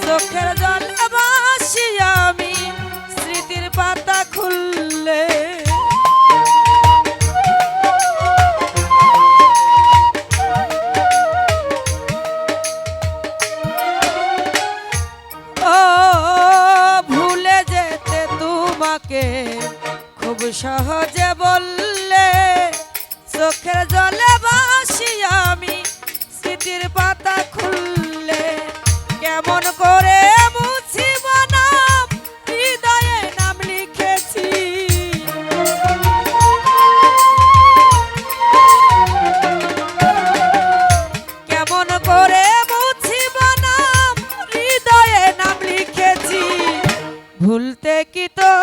চোখের জল ভাসি আমি স্মৃতির পাতা খুললে। ও ভুলে যেতে তোমাকে খুব সহজে বললে, চোখের জলে ভাসি আমি স্মৃতির পাতা খুললে। কেমন করে মুছিব নাম, হৃদয়ে নাম লিখেছি। কেমন করে মুছিব নাম, হৃদয়ে নাম লিখেছি। ভুলতে কি তো